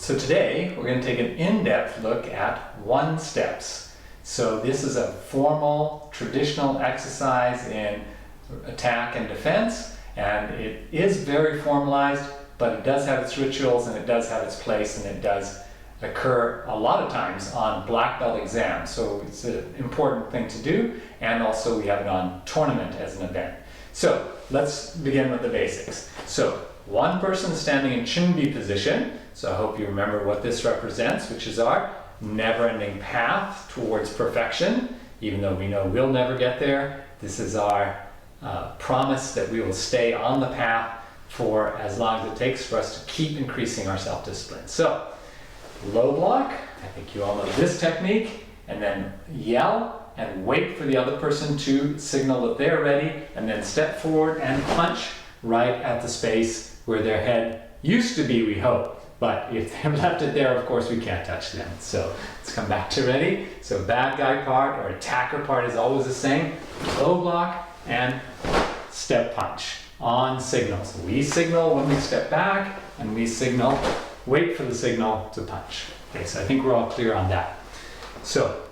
So today we're going to take an in-depth look at one steps. So this is a formal traditional exercise in attack and defense, and it is very formalized, but it does have its rituals and it does have its place, and it does occur a lot of times on black belt exams. So it's an important thing to do, and also we have it on tournament as an event. So let's begin with the basics. So one person standing in Chunbi position. So I hope you remember what this represents, which is our never-ending path towards perfection. Even though we know we'll never get there, this is our promise that we will stay on the path for as long as it takes for us to keep increasing our self-discipline. So low block, I think you all know this technique, and then yell and wait for the other person to signal that they're ready, and then step forward and punch right at the space where their head used to be, we hope. But if they've left it there, of course, we can't touch them. So let's come back to ready. So bad guy part or attacker part is always the same. Low block and step punch on signals. We signal when we step back, and we signal, wait for the signal to punch. Okay, so I think we're all clear on that. So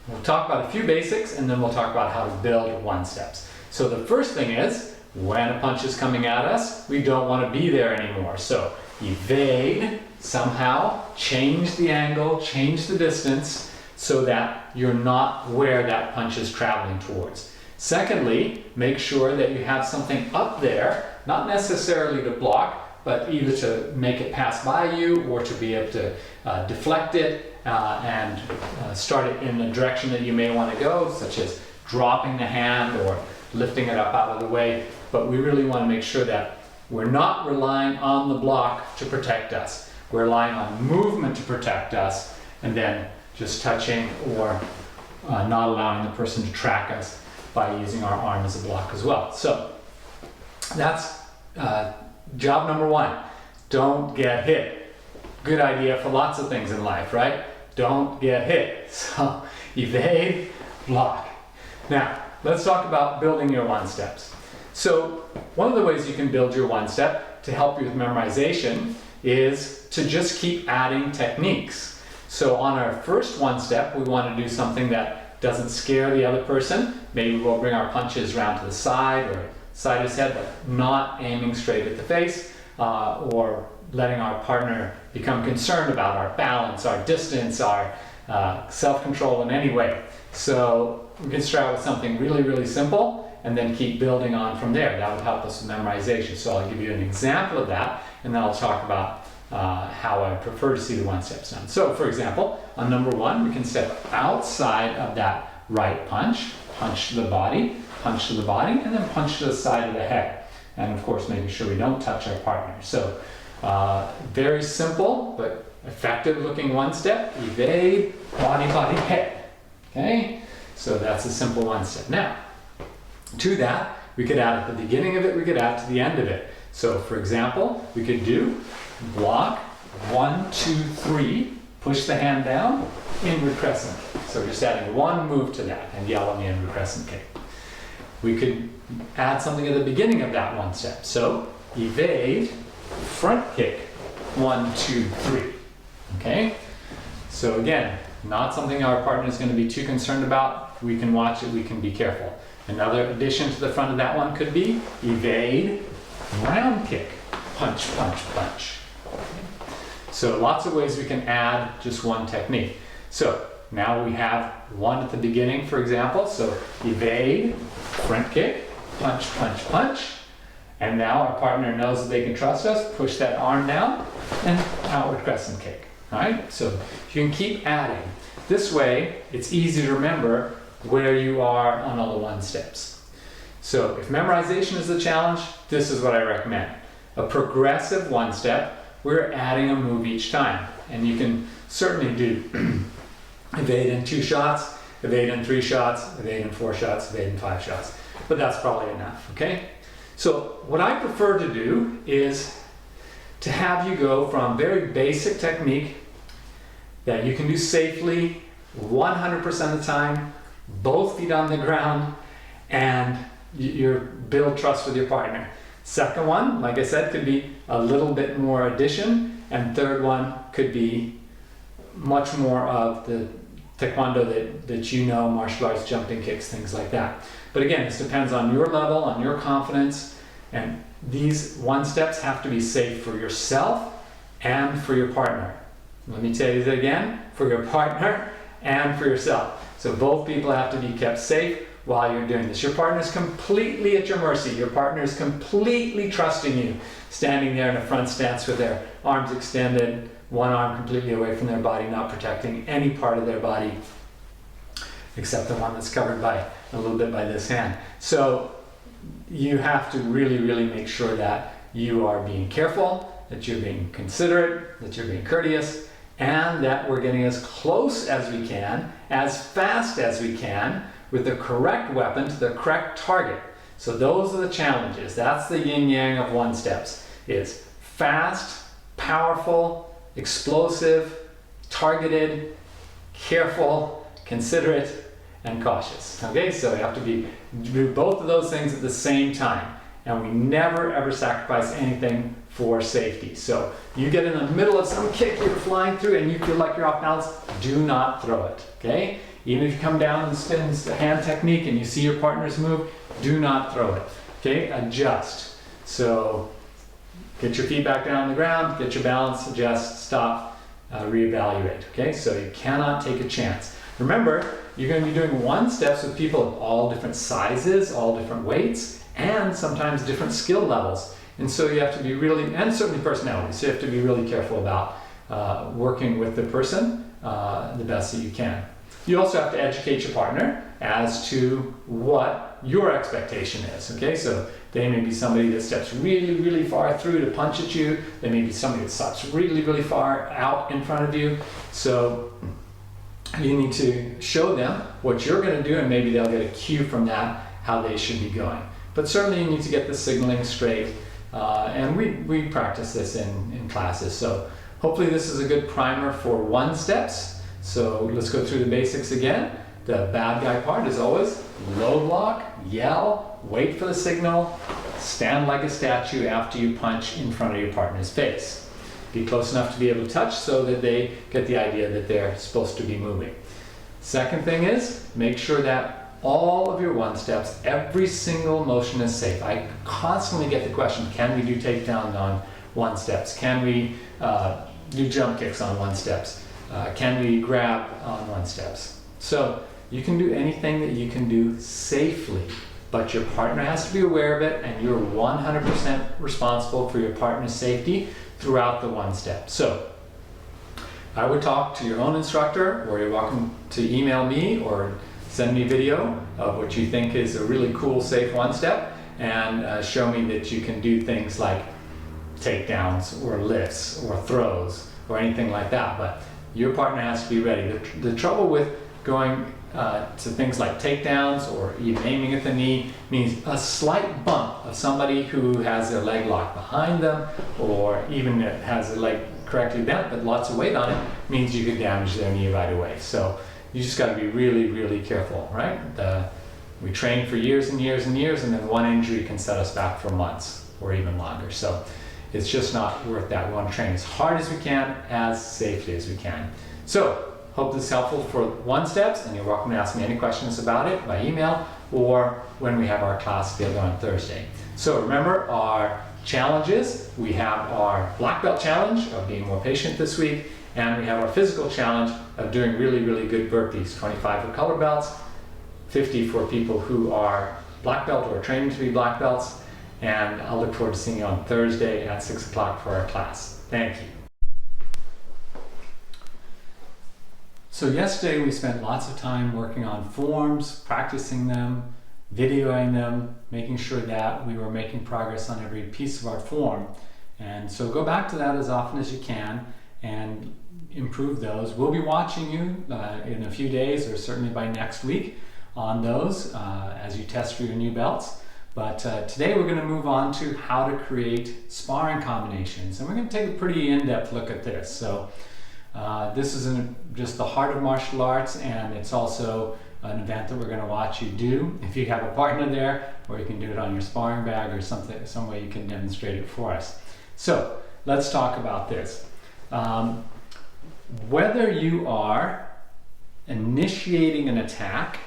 we'll talk about a few basics, and then we'll talk about how to build one steps. So the first thing is, when a punch is coming at us, we don't want to be there anymore. So evade, somehow change the angle, change the distance so that you're not where that punch is traveling towards. Secondly, make sure that you have something up there, not necessarily to block, but either to make it pass by you or to be able to deflect it and start it in the direction that you may want to go, such as dropping the hand or lifting it up out of the way. But we really want to make sure that we're not relying on the block to protect us. We're relying on movement to protect us, and then just touching or not allowing the person to track us by using our arm as a block as well. So that's job number one. Don't get hit. Good idea for lots of things in life, right? Don't get hit. So evade, block. Now, let's talk about building your one steps. So one of the ways you can build your one step to help you with memorization is to just keep adding techniques. So on our first one step, we want to do something that doesn't scare the other person. Maybe we'll bring our punches around to the side or side of his head, but not aiming straight at the face or letting our partner become concerned about our balance, our distance, our self-control in any way. So we can start with something really, really simple and then keep building on from there. That will help us with memorization. So I'll give you an example of that, and then I'll talk about how I prefer to see the one steps done. So for example, on number one, we can step outside of that right punch, punch to the body, and then punch to the side of the head. And of course, making sure we don't touch our partner. So very simple, but effective looking one step, evade, body, head. Okay, so that's a simple one step. Now, to that, we could add at the beginning of it, we could add to the end of it. So for example, we could do block, 1, 2, 3, push the hand down, inward crescent. So just adding one move to that and yell on the inward crescent kick. We could add something at the beginning of that one step. So evade, front kick, 1, 2, 3. Okay? So again, not something our partner is going to be too concerned about. We can watch it, we can be careful. Another addition to the front of that one could be evade, round kick, punch. So lots of ways we can add just one technique. So now we have one at the beginning, for example. So evade, front kick, punch. And now our partner knows that they can trust us. Push that arm down and outward crescent kick. All right? So you can keep adding. This way, it's easy to remember where you are on all the one steps. So if memorization is the challenge, this is what I recommend. A progressive one step, we're adding a move each time. And you can certainly do evade in 2 shots, evade in 3 shots, evade in 4 shots, evade in 5 shots. But that's probably enough, okay? So what I prefer to do is to have you go from very basic technique that you can do safely 100% of the time, both feet on the ground, and you build trust with your partner. Second one, like I said, could be a little bit more addition, And third one could be much more of the taekwondo that you know, martial arts, jumping kicks, things like that. But again, this depends on your level, on your confidence, and these one steps have to be safe for yourself and for your partner. Let me tell you that again, for your partner and for yourself. So both people have to be kept safe while you're doing this. Your partner is completely at your mercy. Your partner is completely trusting you, standing there in a front stance with their arms extended, one arm completely away from their body, not protecting any part of their body except the one that's covered by a little bit by this hand. So you have to really, really make sure that you are being careful, that you're being considerate, that you're being courteous, and that we're getting as close as we can, as fast as we can, with the correct weapon to the correct target. So those are the challenges. That's the yin-yang of one steps. It's fast, powerful, explosive, targeted, careful, considerate, and cautious. Okay, so you have to do both of those things at the same time. And we never ever sacrifice anything for safety. So you get in the middle of some kick, you're flying through and you feel like you're off balance, do not throw it, okay? Even if you come down and spin the hand technique and you see your partner's move, do not throw it, okay? Adjust. So get your feet back down on the ground, get your balance, adjust, stop, reevaluate, okay? So you cannot take a chance. Remember, you're going to be doing one steps with people of all different sizes, all different weights, and sometimes different skill levels. And so you have to be really, and certainly personality, so you have to be really careful about working with the person the best that you can. You also have to educate your partner as to what your expectation is, okay? So they may be somebody that steps really, really far through to punch at you. They may be somebody that steps really, really far out in front of you. So you need to show them what you're going to do, and maybe they'll get a cue from that how they should be going. But certainly you need to get the signaling straight, and we practice this in classes. So hopefully this is a good primer for one steps. So let's go through the basics again. The bad guy part is always low block, yell, wait for the signal, stand like a statue after you punch in front of your partner's face. Be close enough to be able to touch so that they get the idea that they're supposed to be moving. Second thing is, make sure that all of your one steps, every single motion is safe. I constantly get the question, can we do takedowns on one steps? Can we do jump kicks on one steps? Can we grab on one steps? So you can do anything that you can do safely, but your partner has to be aware of it, and you're 100% responsible for your partner's safety throughout the one step. So I would talk to your own instructor, or you're welcome to email me or send me a video of what you think is a really cool, safe one step, and show me that you can do things like takedowns or lifts or throws or anything like that. But your partner has to be ready. The trouble with going to things like takedowns or even aiming at the knee means a slight bump of somebody who has their leg locked behind them, or even has their leg correctly bent but lots of weight on it, means you could damage their knee right away. So you just got to be really, really careful, right? We train for years and years and years, and then one injury can set us back for months or even longer. So it's just not worth that. We want to train as hard as we can, as safely as we can. So hope this is helpful for one steps, and you're welcome to ask me any questions about it by email or when we have our class together on Thursday. So remember our challenges. We have our black belt challenge of being more patient this week, and we have our physical challenge of doing really, really good burpees, 25 for color belts, 50 for people who are black belt or training to be black belts. And I'll look forward to seeing you on Thursday at 6 o'clock for our class. Thank you. So yesterday we spent lots of time working on forms, practicing them, videoing them, making sure that we were making progress on every piece of our form. And so go back to that as often as you can and improve those. We'll be watching you in a few days, or certainly by next week, on those as you test for your new belts. But today we're going to move on to how to create sparring combinations, and we're going to take a pretty in-depth look at this. So this is just the heart of martial arts, and it's also an event that we're going to watch you do. If you have a partner there, or you can do it on your sparring bag or some way you can demonstrate it for us. So let's talk about this. Whether you are initiating an attack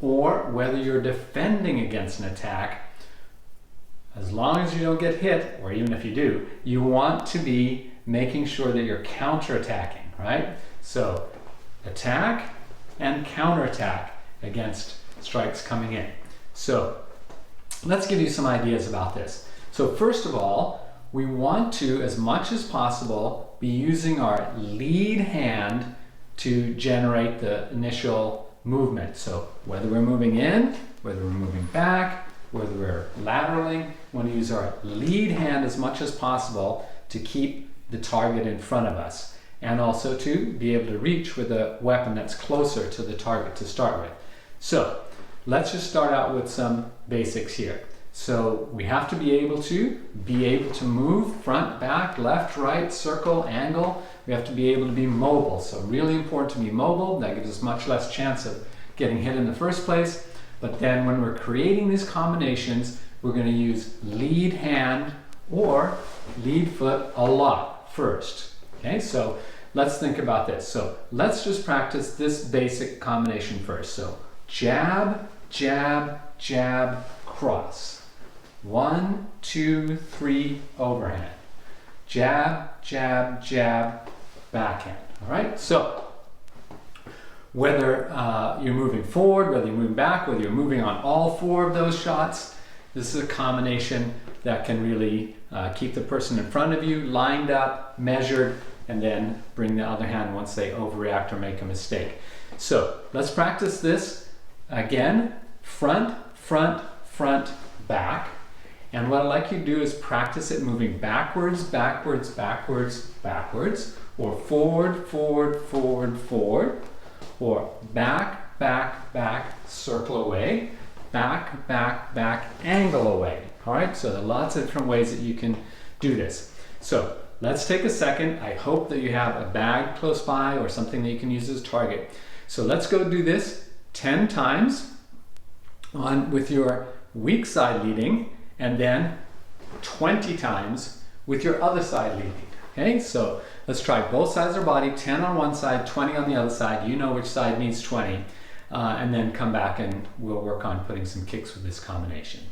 or whether you're defending against an attack, as long as you don't get hit, or even if you do, you want to be making sure that you're counterattacking, right? So attack and counterattack against strikes coming in. So let's give you some ideas about this. So first of all, we want to, as much as possible, be using our lead hand to generate the initial movement. So whether we're moving in, whether we're moving back, whether we're lateraling, we want to use our lead hand as much as possible to keep the target in front of us, and also to be able to reach with a weapon that's closer to the target to start with. So let's just start out with some basics here. So we have to be able to move front, back, left, right, circle, angle. We have to be able to be mobile. So really important to be mobile. That gives us much less chance of getting hit in the first place. But then when we're creating these combinations, we're going to use lead hand or lead foot a lot first. Okay, so let's think about this. So let's just practice this basic combination first. So jab, jab, jab, cross. 1, 2, 3, overhand. Jab, jab, jab, backhand. All right, so whether you're moving forward, whether you're moving back, whether you're moving on all four of those shots, this is a combination that can really keep the person in front of you, lined up, measured, and then bring the other hand once they overreact or make a mistake. So let's practice this again. Front, front, front, back. And what I'd like you to do is practice it moving backwards, backwards, backwards, backwards, or forward, forward, forward, forward, or back, back, back, circle away, back, back, back, angle away. All right, so there are lots of different ways that you can do this. So let's take a second. I hope that you have a bag close by or something that you can use as a target. So let's go do this 10 times with your weak side leading, and then 20 times with your other side leading. Okay, so let's try both sides of our body, 10 on one side, 20 on the other side. You know which side needs 20. And then come back and we'll work on putting some kicks with this combination.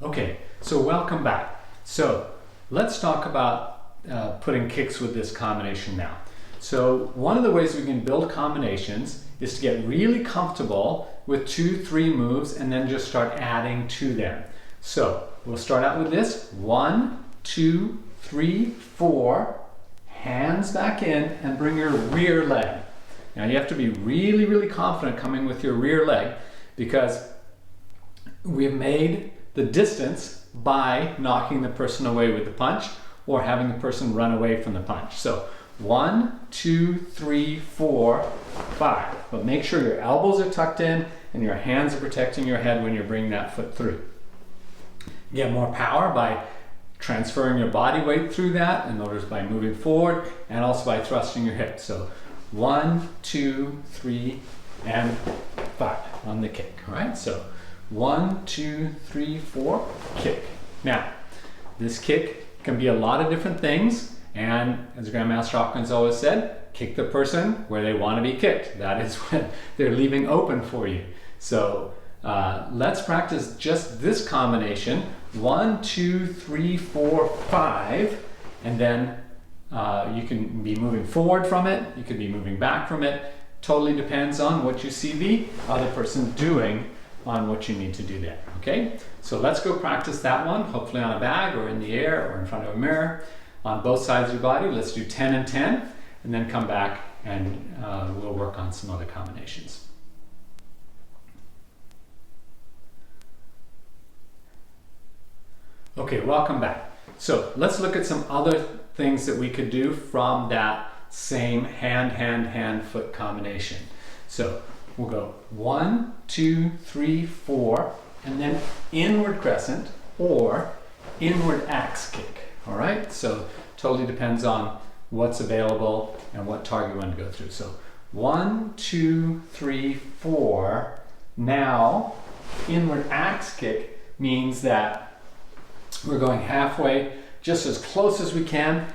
Okay, so welcome back. So let's talk about putting kicks with this combination now. So one of the ways we can build combinations is to get really comfortable with 2, 3 moves and then just start adding to them. So we'll start out with this. 1, 2, 3, 4. Hands back in and bring your rear leg. Now you have to be really, really confident coming with your rear leg because we've made the distance by knocking the person away with the punch or having the person run away from the punch. So 1, 2, 3, 4, 5. But make sure your elbows are tucked in and your hands are protecting your head when you're bringing that foot through. You get more power by transferring your body weight through that, in other words, by moving forward, and also by thrusting your hips. So 1, 2, 3, and 5 on the kick. All right, so 1, 2, 3, 4, kick. Now, this kick can be a lot of different things. And as Grandmaster Hawkins always said, kick the person where they want to be kicked. That is when they're leaving open for you. So let's practice just this combination. 1, 2, 3, 4, 5. And then you can be moving forward from it. You could be moving back from it. Totally depends on what you see the other person doing on what you need to do there. Okay? So let's go practice that one, hopefully on a bag or in the air or in front of a mirror. On both sides of your body, let's do 10 and 10, and then come back and we'll work on some other combinations. Okay, welcome back. So let's look at some other things that we could do from that same hand, hand, hand, foot combination. So we'll go 1, 2, 3, 4, and then inward crescent or inward axe kick. All right, so totally depends on what's available and what target you want to go through. So 1, 2, 3, 4. Now inward axe kick means that we're going halfway, just as close as we can,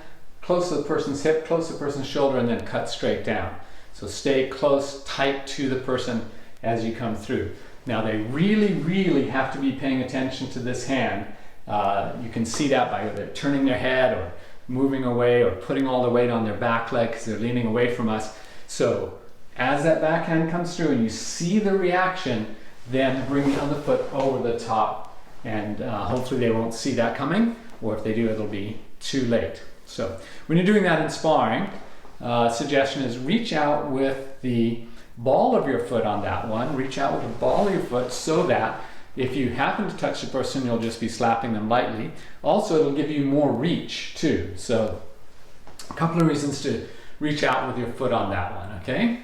close to the person's hip, close to the person's shoulder, and then cut straight down. So stay close, tight to the person as you come through. Now they really, really have to be paying attention to this hand. You can see that by either turning their head or moving away or putting all the weight on their back leg because they're leaning away from us. So as that backhand comes through and you see the reaction, then bring the other foot over the top, and hopefully they won't see that coming, or if they do, it'll be too late. So when you're doing that in sparring, suggestion is reach out with the ball of your foot on that one. Reach out with the ball of your foot so that if you happen to touch the person, you'll just be slapping them lightly. Also, it'll give you more reach too. So a couple of reasons to reach out with your foot on that one, okay?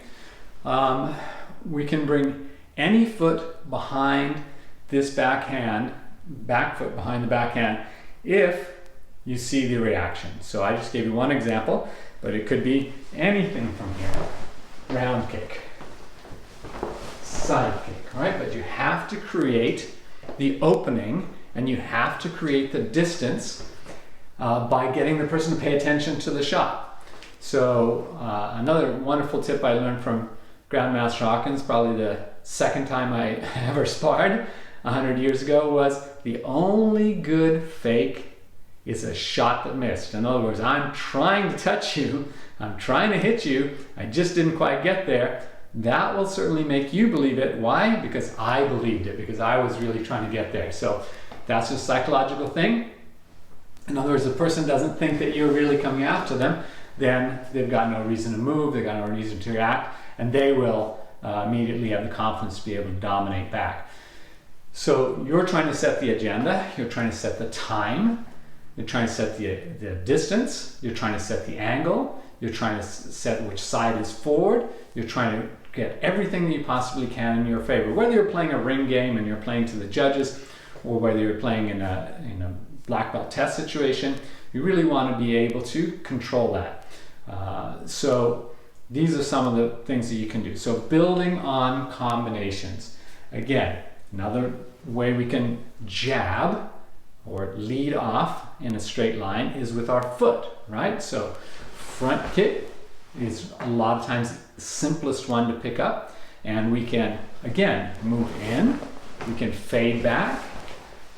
We can bring any foot behind this backhand, back foot behind the backhand, if you see the reaction. So I just gave you one example, but it could be anything from here. Round kick, side kick, right? But you have to create the opening and you have to create the distance by getting the person to pay attention to the shot. So another wonderful tip I learned from Grandmaster Hawkins, probably the second time I ever sparred 100 years ago, was the only good fake is a shot that missed. In other words, I'm trying to touch you, I'm trying to hit you, I just didn't quite get there. That will certainly make you believe it. Why? Because I believed it, because I was really trying to get there. So that's a psychological thing. In other words, the person doesn't think that you're really coming after them, then they've got no reason to move, they've got no reason to react, and they will immediately have the confidence to be able to dominate back. So you're trying to set the agenda, you're trying to set the time, you're trying to set the distance, you're trying to set the angle, you're trying to set which side is forward, you're trying to get everything that you possibly can in your favor. Whether you're playing a ring game and you're playing to the judges, or whether you're playing in a black belt test situation, you really want to be able to control that. So these are some of the things that you can do. So building on combinations. Again, another way we can jab or lead off in a straight line is with our foot, right? So front kick is a lot of times the simplest one to pick up, and we can, again, move in, we can fade back,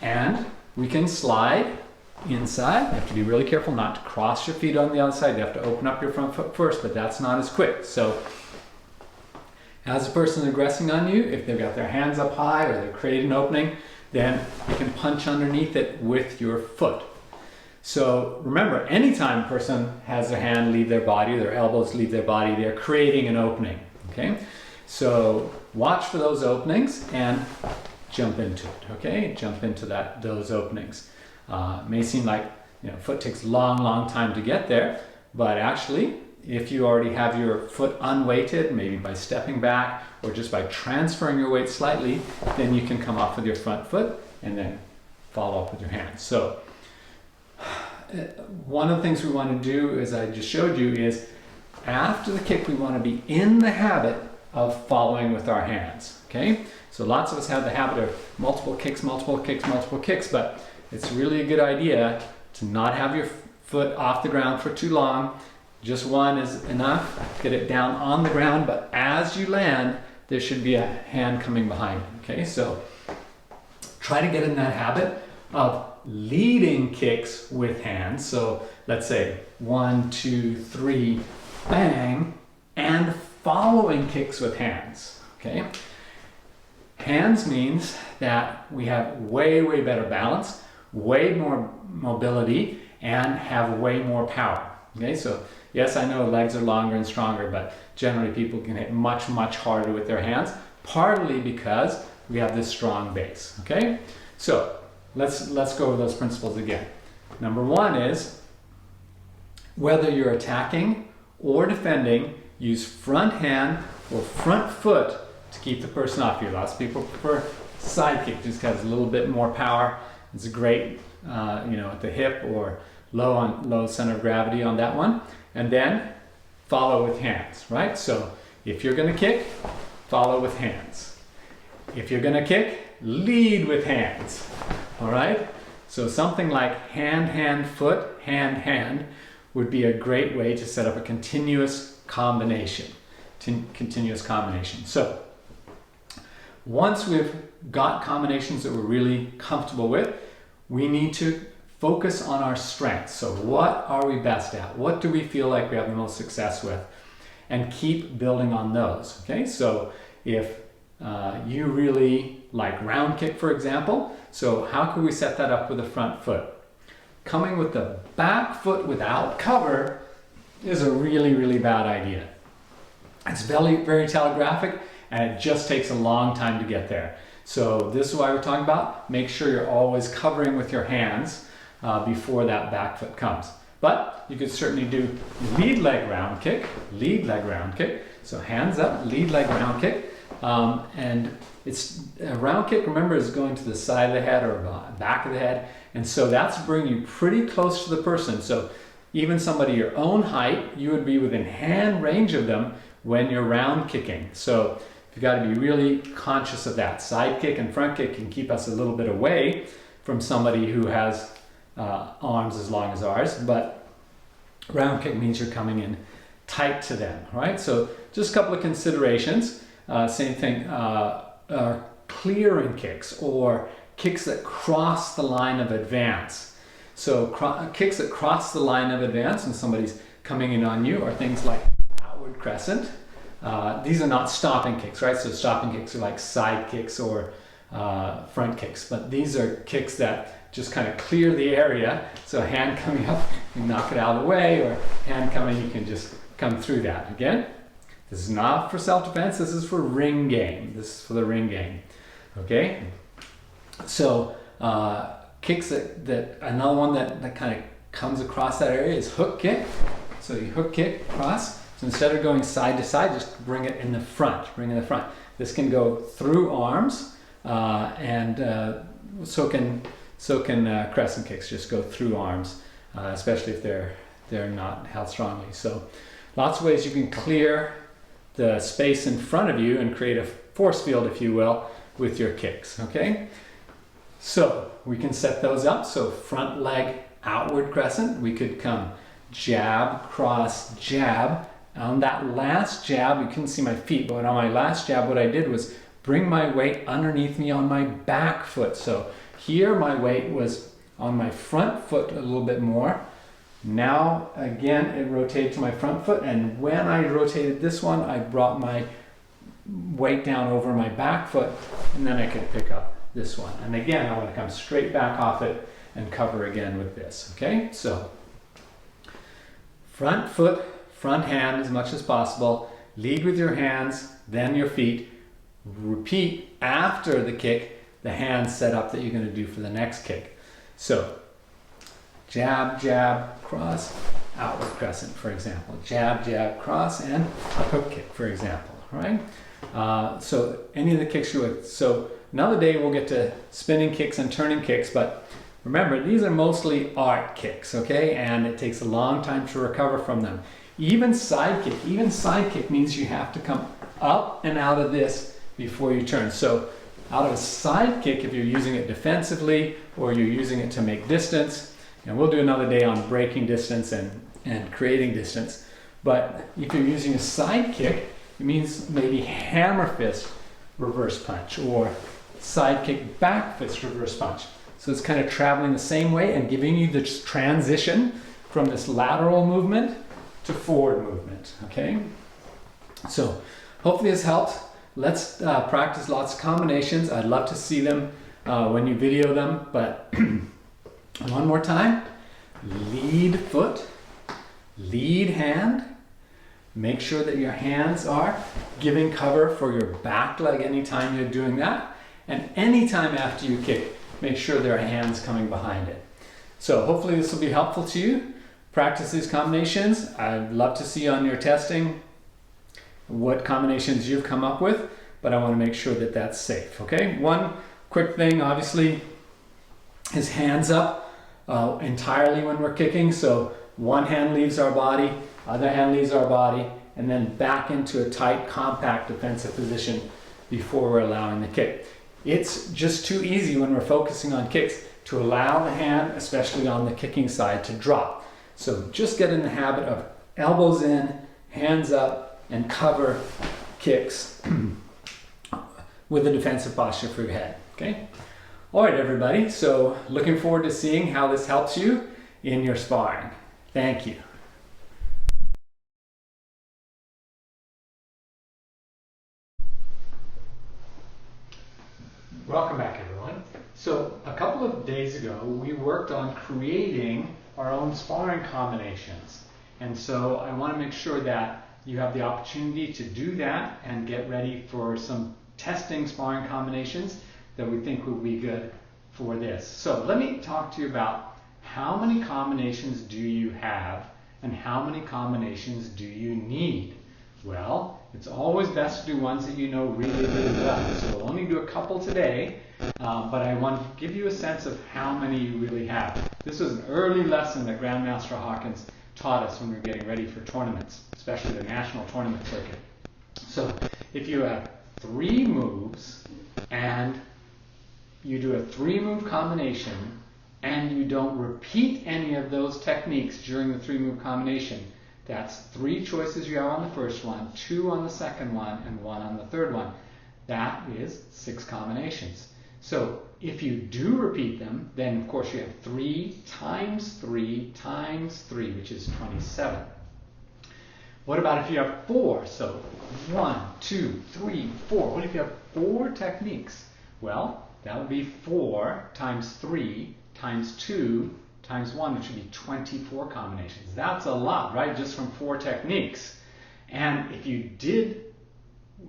and we can slide inside. You have to be really careful not to cross your feet on the outside. You have to open up your front foot first, but that's not as quick. So as the person is aggressing on you, if they've got their hands up high or they're creating an opening, then you can punch underneath it with your foot. So remember, anytime a person has their hand leave their body, their elbows leave their body, they're creating an opening, okay? So watch for those openings and jump into it, okay? Jump into those openings. May seem like foot takes a long time to get there, but actually if you already have your foot unweighted, maybe by stepping back or just by transferring your weight slightly, then you can come off with your front foot and then follow up with your hands. So one of the things we want to do, as I just showed you, is after the kick we want to be in the habit of following with our hands, okay? So lots of us have the habit of multiple kicks, but it's really a good idea to not have your foot off the ground for too long. Just one is enough. Get it down on the ground, but as you land, there should be a hand coming behind you, okay? So try to get in that habit of leading kicks with hands. So let's say 1, 2, 3, bang, and following kicks with hands, okay? Hands means that we have way better balance, way more mobility, and have way more power, okay? So yes, I know legs are longer and stronger, but generally people can hit much harder with their hands, partly because we have this strong base, okay? So let's go over those principles again. Number one is, whether you're attacking or defending, use front hand or front foot to keep the person off you. Lots of people prefer side kick just because it's a little bit more power. It's great, at the hip or low center of gravity on that one. And then follow with hands, right? So if you're going to kick, follow with hands. If you're going to kick, lead with hands. All right? So something like hand, hand, foot, hand, hand would be a great way to set up a continuous combination. So once we've got combinations that we're really comfortable with, we need to focus on our strengths. So what are we best at? What do we feel like we have the most success with? And keep building on those. Okay, so if you really like round kick, for example, so how can we set that up with the front foot? Coming with the back foot without cover is a really, really bad idea. It's very, very telegraphic, and it just takes a long time to get there. So this is why we're talking about, make sure you're always covering with your hands before that back foot comes. But you could certainly do lead leg round kick, So hands up, lead leg round kick. And it's a round kick, remember, is going to the side of the head or back of the head. And so that's bringing you pretty close to the person. So even somebody your own height, you would be within hand range of them when you're round kicking. So you've got to be really conscious of that. Side kick and front kick can keep us a little bit away from somebody who has arms as long as ours, but round kick means you're coming in tight to them, right? So just a couple of considerations. Same thing, clearing kicks or kicks that cross the line of advance. So kicks that cross the line of advance when somebody's coming in on you are things like outward crescent. These are not stopping kicks, right? So stopping kicks are like side kicks or front kicks, but these are kicks that just kind of clear the area. So hand coming up, you knock it out of the way, or hand coming, you can just come through that. Again, this is not for self-defense, this is for ring game. This is for the ring game, okay? So kicks that another one that kind of comes across that area is hook kick. So you hook kick across. So instead of going side to side, just bring it in the front, This can go through arms, and so can crescent kicks just go through arms, especially if they're not held strongly. So lots of ways you can clear the space in front of you and create a force field, if you will, with your kicks, okay? So we can set those up. So front leg outward crescent, we could come jab, cross, jab. On that last jab, you couldn't see my feet, but on my last jab, what I did was bring my weight underneath me on my back foot. So here my weight was on my front foot a little bit more. Now, again, it rotated to my front foot, and when I rotated this one, I brought my weight down over my back foot, and then I could pick up this one. And again, I want to come straight back off it and cover again with this, okay? So front foot, front hand as much as possible, lead with your hands, then your feet. Repeat after the kick, the hand set up that you're going to do for the next kick. So jab, jab, cross, outward crescent, for example. Jab, jab, cross, and a hook kick, for example, right? So any of the kicks you would. So another day we'll get to spinning kicks and turning kicks, but remember, these are mostly art kicks, okay? And it takes a long time to recover from them. Even side kick means you have to come up and out of this before you turn. So out of a side kick, if you're using it defensively or you're using it to make distance, and we'll do another day on breaking distance and creating distance, but if you're using a side kick, it means maybe hammer fist reverse punch or side kick back fist reverse punch. So it's kind of traveling the same way and giving you this transition from this lateral movement to forward movement, okay? So hopefully this helped. Let's practice lots of combinations. I'd love to see them when you video them, but one more time. Lead foot, lead hand. Make sure that your hands are giving cover for your back leg anytime you're doing that. And anytime after you kick, make sure there are hands coming behind it. So hopefully this will be helpful to you. Practice these combinations. I'd love to see on your testing what combinations you've come up with, but I want to make sure that that's safe, okay? One quick thing, obviously, is hands up entirely when we're kicking. So one hand leaves our body, other hand leaves our body, and then back into a tight, compact defensive position before we're allowing the kick. it's just too easy when we're focusing on kicks to allow the hand, especially on the kicking side, to drop. So just get in the habit of elbows in, hands up, and cover kicks with a defensive posture for your head. Okay? All right, everybody. So looking forward to seeing how this helps you in your sparring. Thank you. Welcome back, everyone. So a couple of days ago, we worked on creating our own sparring combinations. And so I want to make sure that you have the opportunity to do that and get ready for some testing sparring combinations that we think will be good for this. So let me talk to you about how many combinations do you have and how many combinations do you need? Well, it's always best to do ones that you know really, really well. So we'll only do a couple today, but I want to give you a sense of how many you really have. This was an early lesson that Grandmaster Hawkins taught us when we were getting ready for tournaments, especially the national tournament circuit. So if you have 3 moves and you do a 3-move combination and you don't repeat any of those techniques during the 3-move combination, that's 3 choices you have on the first one, 2 on the second one, and 1 on the third one. That is 6 combinations. So if you do repeat them, then of course you have 3 times 3 times 3, which is 27. What about if you have 4? So 1, 2, 3, 4. What if you have 4 techniques? Well, that would be 4 times 3 times 2 times 1, which would be 24 combinations. That's a lot, right? Just from 4 techniques. And if you did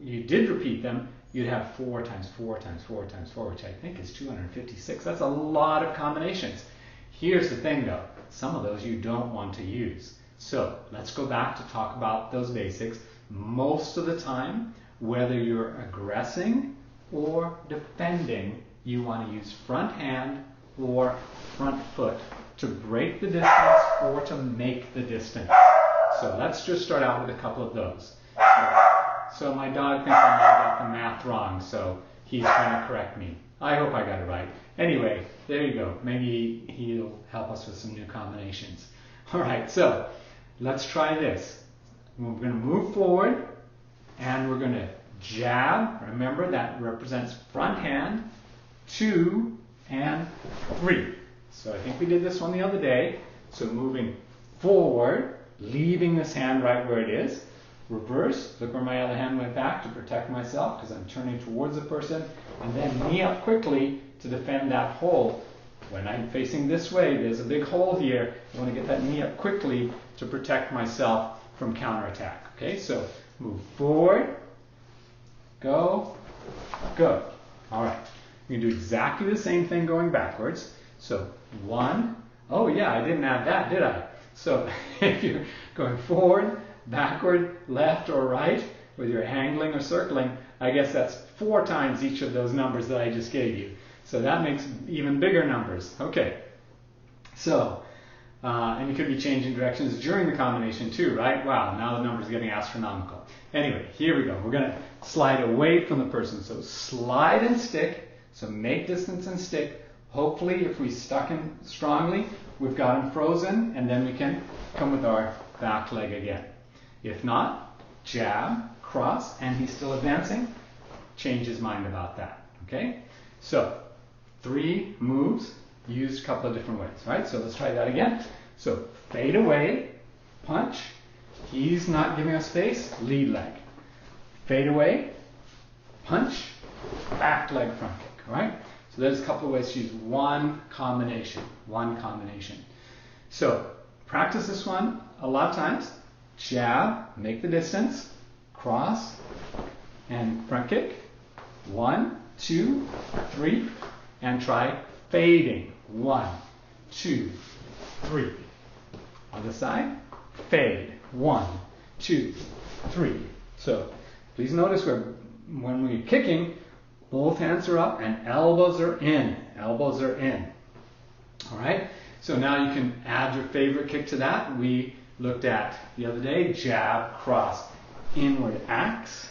repeat them, you'd have 4 times 4 times 4 times 4, which I think is 256. That's a lot of combinations. Here's the thing though, some of those you don't want to use. So let's go back to talk about those basics. Most of the time, whether you're aggressing or defending, you want to use front hand or front foot to break the distance or to make the distance. So let's just start out with a couple of those. So my dog thinks I might have got the math wrong, so he's trying to correct me. I hope I got it right. Anyway, there you go. Maybe he'll help us with some new combinations. All right, so let's try this. We're going to move forward and we're going to jab. Remember, that represents front hand, 2 and 3. So I think we did this one the other day. So moving forward, leaving this hand right where it is. Reverse, look where my other hand went back to protect myself because I'm turning towards the person. And then knee up quickly to defend that hole. When I'm facing this way, there's a big hole here. I want to get that knee up quickly to protect myself from counterattack. Okay, so move forward, go, go. All right, we can do exactly the same thing going backwards. So 1, oh yeah, I didn't add that, did I? So if you're going forward, backward, left or right, whether you're angling or circling, I guess that's 4 times each of those numbers that I just gave you. So that makes even bigger numbers. Okay, so, and you could be changing directions during the combination too, right? Wow, now the number's getting astronomical. Anyway, here we go. We're going to slide away from the person. So slide and stick. So make distance and stick. Hopefully, if we stuck him strongly, we've got him frozen, and then we can come with our back leg again. If not, jab, cross, and he's still advancing, change his mind about that. Okay? So 3 moves used a couple of different ways, right? So let's try that again. So fade away, punch. He's not giving us space, lead leg. Fade away, punch, back leg front kick, all right? So there's a couple of ways to use one combination. So practice this one a lot of times. Jab, make the distance, cross, and front kick. 1, 2, 3, and try fading. 1, 2, 3. Other side, fade. 1, 2, 3. So please notice when we're kicking, both hands are up and elbows are in. Elbows are in. All right? So now you can add your favorite kick to that. We looked at the other day, jab, cross, inward axe.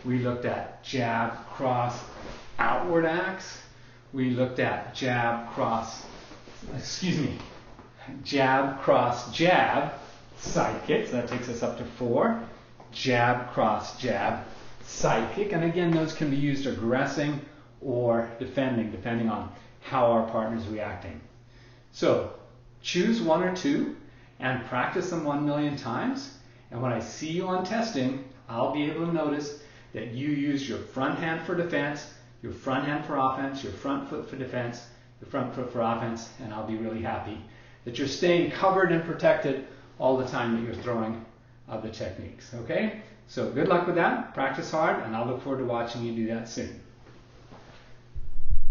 We looked at jab, cross, outward acts. We looked at jab, cross, jab, cross, jab, side kick. So that takes us up to 4. Jab, cross, jab, side kick. And again, those can be used aggressing or defending, depending on how our partner is reacting. So choose 1 or 2 and practice them 1,000,000 times. And when I see you on testing, I'll be able to notice that you use your front hand for defense, your front hand for offense, your front foot for defense, your front foot for offense, and I'll be really happy that you're staying covered and protected all the time that you're throwing the techniques. Okay? So good luck with that. Practice hard, and I'll look forward to watching you do that soon.